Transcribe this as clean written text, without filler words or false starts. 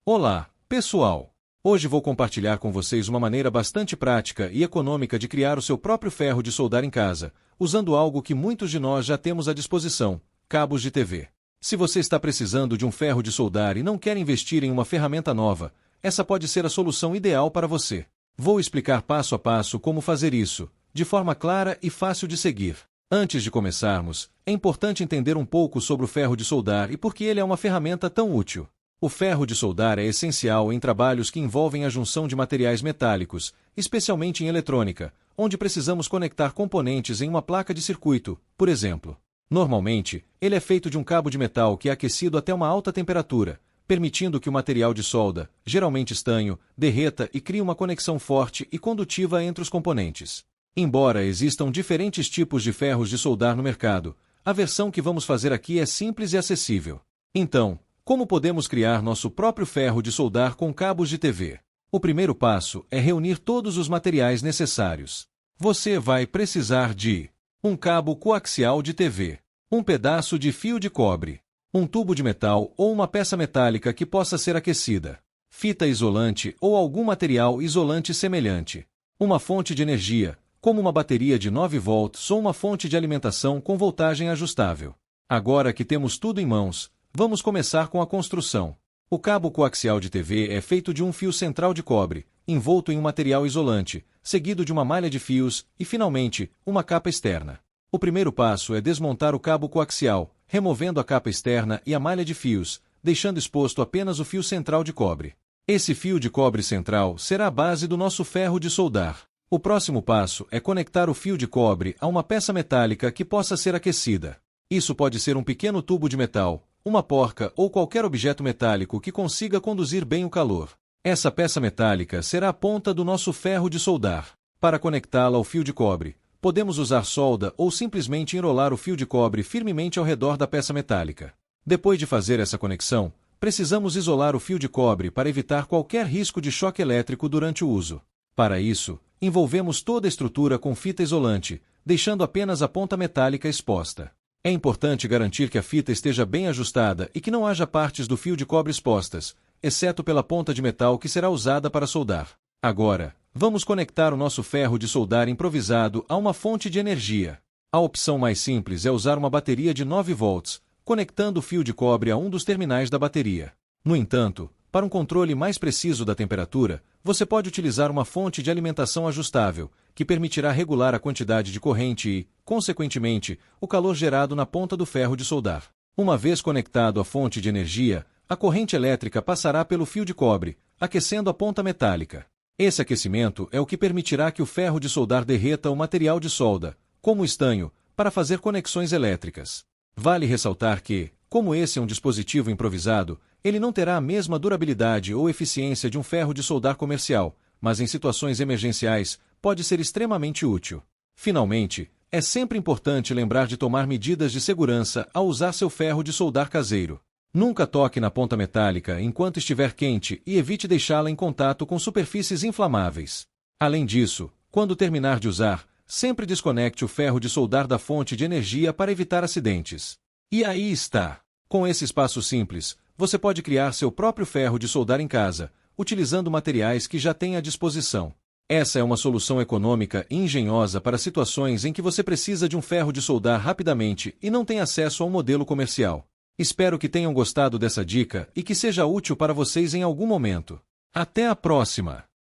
Olá, pessoal! Hoje vou compartilhar com vocês uma maneira bastante prática e econômica de criar o seu próprio ferro de soldar em casa, usando algo que muitos de nós já temos à disposição: cabos de TV. Se você está precisando de um ferro de soldar e não quer investir em uma ferramenta nova, essa pode ser a solução ideal para você. Vou explicar passo a passo como fazer isso, de forma clara e fácil de seguir. Antes de começarmos, é importante entender um pouco sobre o ferro de soldar e por que ele é uma ferramenta tão útil. O ferro de soldar é essencial em trabalhos que envolvem a junção de materiais metálicos, especialmente em eletrônica, onde precisamos conectar componentes em uma placa de circuito, por exemplo. Normalmente, ele é feito de um cabo de metal que é aquecido até uma alta temperatura, permitindo que o material de solda, geralmente estanho, derreta e crie uma conexão forte e condutiva entre os componentes. Embora existam diferentes tipos de ferros de soldar no mercado, a versão que vamos fazer aqui é simples e acessível. Então, como podemos criar nosso próprio ferro de soldar com cabos de TV? O primeiro passo é reunir todos os materiais necessários. Você vai precisar de um cabo coaxial de TV, um pedaço de fio de cobre, um tubo de metal ou uma peça metálica que possa ser aquecida, fita isolante ou algum material isolante semelhante, uma fonte de energia, como uma bateria de 9 volts ou uma fonte de alimentação com voltagem ajustável. Agora que temos tudo em mãos, vamos começar com a construção. O cabo coaxial de TV é feito de um fio central de cobre, envolto em um material isolante, seguido de uma malha de fios e, finalmente, uma capa externa. O primeiro passo é desmontar o cabo coaxial, removendo a capa externa e a malha de fios, deixando exposto apenas o fio central de cobre. Esse fio de cobre central será a base do nosso ferro de soldar. O próximo passo é conectar o fio de cobre a uma peça metálica que possa ser aquecida. Isso pode ser um pequeno tubo de metal, uma porca ou qualquer objeto metálico que consiga conduzir bem o calor. Essa peça metálica será a ponta do nosso ferro de soldar. Para conectá-la ao fio de cobre, podemos usar solda ou simplesmente enrolar o fio de cobre firmemente ao redor da peça metálica. Depois de fazer essa conexão, precisamos isolar o fio de cobre para evitar qualquer risco de choque elétrico durante o uso. Para isso, envolvemos toda a estrutura com fita isolante, deixando apenas a ponta metálica exposta. É importante garantir que a fita esteja bem ajustada e que não haja partes do fio de cobre expostas, exceto pela ponta de metal que será usada para soldar. Agora, vamos conectar o nosso ferro de soldar improvisado a uma fonte de energia. A opção mais simples é usar uma bateria de 9 volts, conectando o fio de cobre a um dos terminais da bateria. No entanto, para um controle mais preciso da temperatura, você pode utilizar uma fonte de alimentação ajustável, que permitirá regular a quantidade de corrente e, consequentemente, o calor gerado na ponta do ferro de soldar. Uma vez conectado à fonte de energia, a corrente elétrica passará pelo fio de cobre, aquecendo a ponta metálica. Esse aquecimento é o que permitirá que o ferro de soldar derreta o material de solda, como o estanho, para fazer conexões elétricas. Vale ressaltar que, como esse é um dispositivo improvisado, ele não terá a mesma durabilidade ou eficiência de um ferro de soldar comercial, mas em situações emergenciais pode ser extremamente útil. Finalmente, é sempre importante lembrar de tomar medidas de segurança ao usar seu ferro de soldar caseiro. Nunca toque na ponta metálica enquanto estiver quente e evite deixá-la em contato com superfícies inflamáveis. Além disso, quando terminar de usar, sempre desconecte o ferro de soldar da fonte de energia para evitar acidentes. E aí está! Com esses passos simples, você pode criar seu próprio ferro de soldar em casa, utilizando materiais que já tem à disposição. Essa é uma solução econômica e engenhosa para situações em que você precisa de um ferro de soldar rapidamente e não tem acesso a um modelo comercial. Espero que tenham gostado dessa dica e que seja útil para vocês em algum momento. Até a próxima!